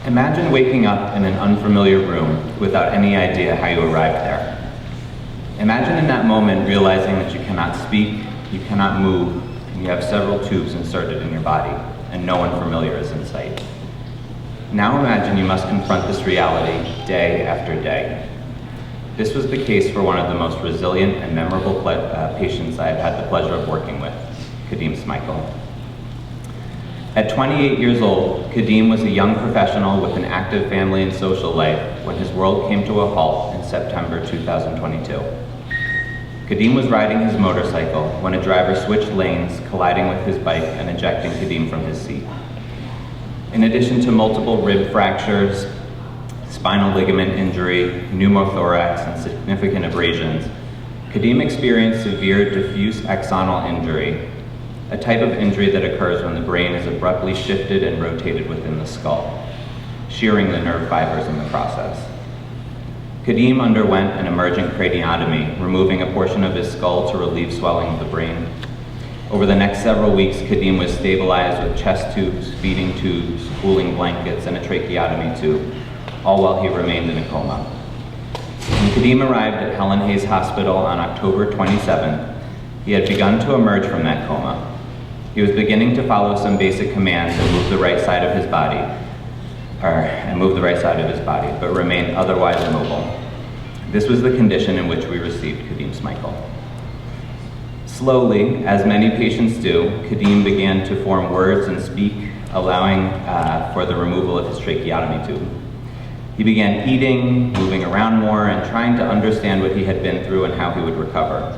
Imagine waking up in an unfamiliar room without any idea how you arrived there. Imagine in that moment realizing that you cannot speak, you cannot move, and you have several tubes inserted in your body, and no one familiar is in sight. Now imagine you must confront this reality day after day. This was the case for one of the most resilient and memorable patients I have had the pleasure of working with, Khadeem Smikle. At 28 years old, Khadeem was a young professional with an active family and social life when his world came to a halt in September 2022. Khadeem was riding his motorcycle when a driver switched lanes, colliding with his bike and ejecting Khadeem from his seat. In addition to multiple rib fractures, spinal ligament injury, pneumothorax, and significant abrasions, Khadeem experienced severe diffuse axonal injury, a type of injury that occurs when the brain is abruptly shifted and rotated within the skull, shearing the nerve fibers in the process. Khadeem underwent an emergent craniotomy, removing a portion of his skull to relieve swelling of the brain. Over the next several weeks, Khadeem was stabilized with chest tubes, feeding tubes, cooling blankets, and a tracheotomy tube, all while he remained in a coma. When Khadeem arrived at Helen Hayes Hospital on October 27th, he had begun to emerge from that coma. He was beginning to follow some basic commands and move the right side of his body, but remained otherwise immobile. This was the condition in which we received Khadeem Smikle. Slowly, as many patients do, Khadeem began to form words and speak, allowing for the removal of his tracheotomy tube. He began eating, moving around more, and trying to understand what he had been through and how he would recover.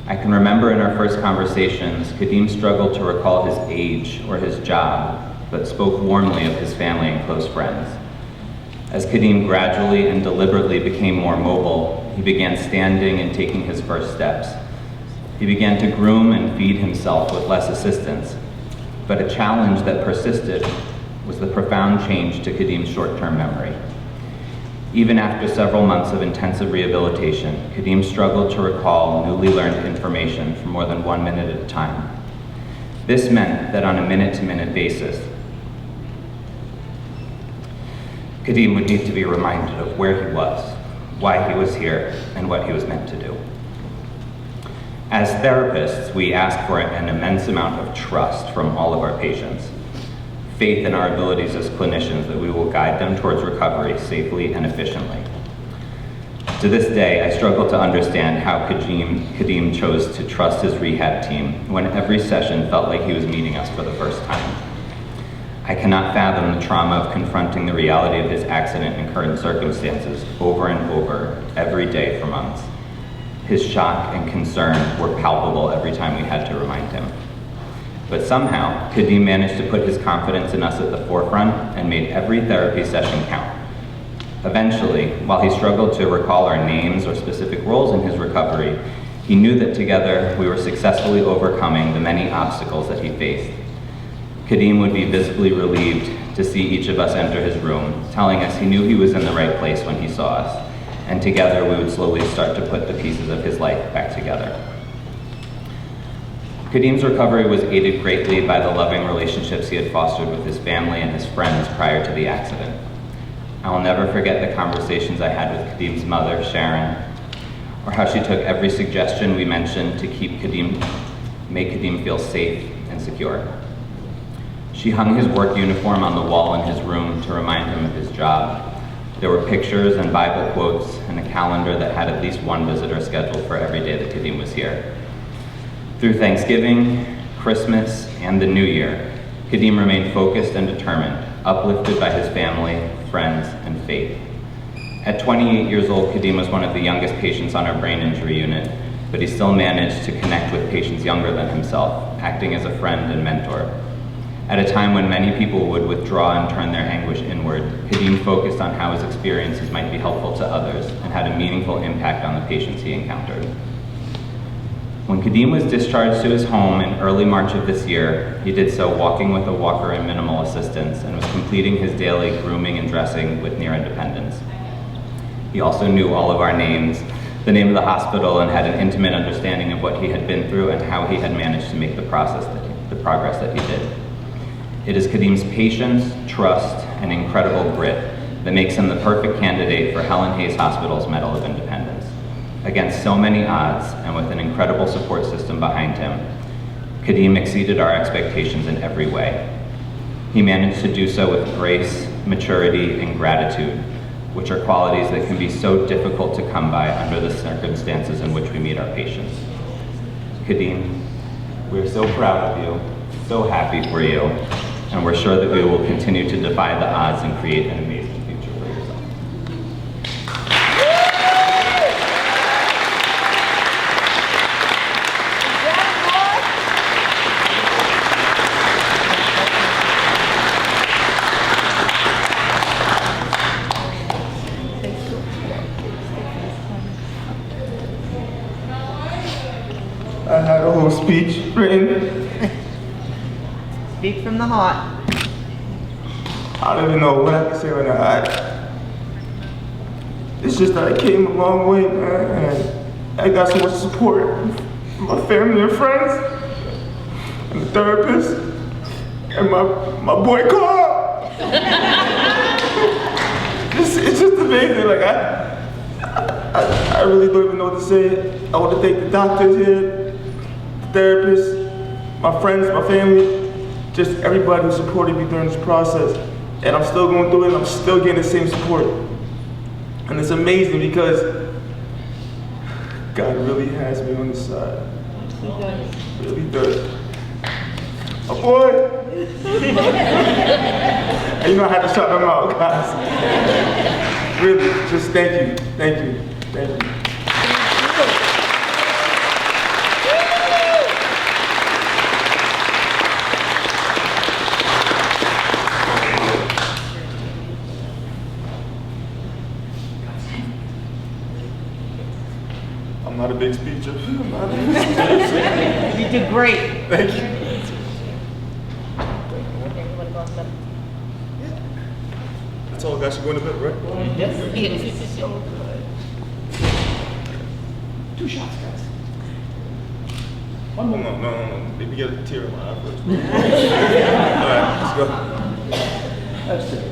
I can remember in our first conversations, Khadeem struggled to recall his age or his job, but spoke warmly of his family and close friends. As Khadeem gradually and deliberately became more mobile, he began standing and taking his first steps. He began to groom and feed himself with less assistance, but a challenge that persisted was the profound change to Khadeem's short-term memory. Even after several months of intensive rehabilitation, Khadeem struggled to recall newly learned information for more than 1 minute at a time. This meant that on a minute-to-minute basis, Khadeem would need to be reminded of where he was, why he was here, and what he was meant to do. As therapists, we ask for an immense amount of trust from all of our patients. Faith in our abilities as clinicians that we will guide them towards recovery safely and efficiently. To this day, I struggle to understand how Khadeem chose to trust his rehab team when every session felt like he was meeting us for the first time. I cannot fathom the trauma of confronting the reality of his accident and current circumstances over and over every day for months. His shock and concern were palpable every time we had to remind him. But somehow, Khadeem managed to put his confidence in us at the forefront and made every therapy session count. Eventually, while he struggled to recall our names or specific roles in his recovery, he knew that together we were successfully overcoming the many obstacles that he faced. Khadeem would be visibly relieved to see each of us enter his room, telling us he knew he was in the right place when he saw us, and together we would slowly start to put the pieces of his life back together. Khadeem's recovery was aided greatly by the loving relationships he had fostered with his family and his friends prior to the accident. I will never forget the conversations I had with Khadeem's mother, Sharon, or how she took every suggestion we mentioned to make Khadeem feel safe and secure. She hung his work uniform on the wall in his room to remind him of his job. There were pictures and Bible quotes and a calendar that had at least one visitor scheduled for every day that Khadeem was here. Through Thanksgiving, Christmas, and the New Year, Khadeem remained focused and determined, uplifted by his family, friends, and faith. At 28 years old, Khadeem was one of the youngest patients on our brain injury unit, but he still managed to connect with patients younger than himself, acting as a friend and mentor. At a time when many people would withdraw and turn their anguish inward, Khadeem focused on how his experiences might be helpful to others and had a meaningful impact on the patients he encountered. When Khadeem was discharged to his home in early March of this year, he did so walking with a walker and minimal assistance and was completing his daily grooming and dressing with near independence. He also knew all of our names, the name of the hospital, and had an intimate understanding of what he had been through and how he had managed to make the progress that he did. It is Khadeem's patience, trust, and incredible grit that makes him the perfect candidate for Helen Hayes Hospital's Medal of Independence. Against so many odds and with an incredible support system behind him, Khadeem exceeded our expectations in every way. He managed to do so with grace, maturity, and gratitude, which are qualities that can be so difficult to come by under the circumstances in which we meet our patients. Khadeem, we're so proud of you, so happy for you, and we're sure that we will continue to defy the odds and create an amazing future for yourself. I had a whole speech written. Speak from the heart. I don't even know what I can say right now. It's just that I came a long way, man, and I got so much support from my family and friends, and the therapist, and my boy Carl. It's just amazing. Like I really don't even know what to say. I want to thank the doctors here, the therapists, my friends, my family, just everybody who supported me during this process. And I'm still going through it, and I'm still getting the same support. And it's amazing because God really has me on his side. Really does. My boy! And you know I had to shout them out, guys. Really, just thank you, thank you, thank you. I'm not a big speaker. I'm not a big speaker. You did great. Thank you. That's all, guys. Should go in the bed, right? Yes. So good. 2 shots, guys. One more. No. Maybe get a tear in my eye first. All right, let's go. That's it.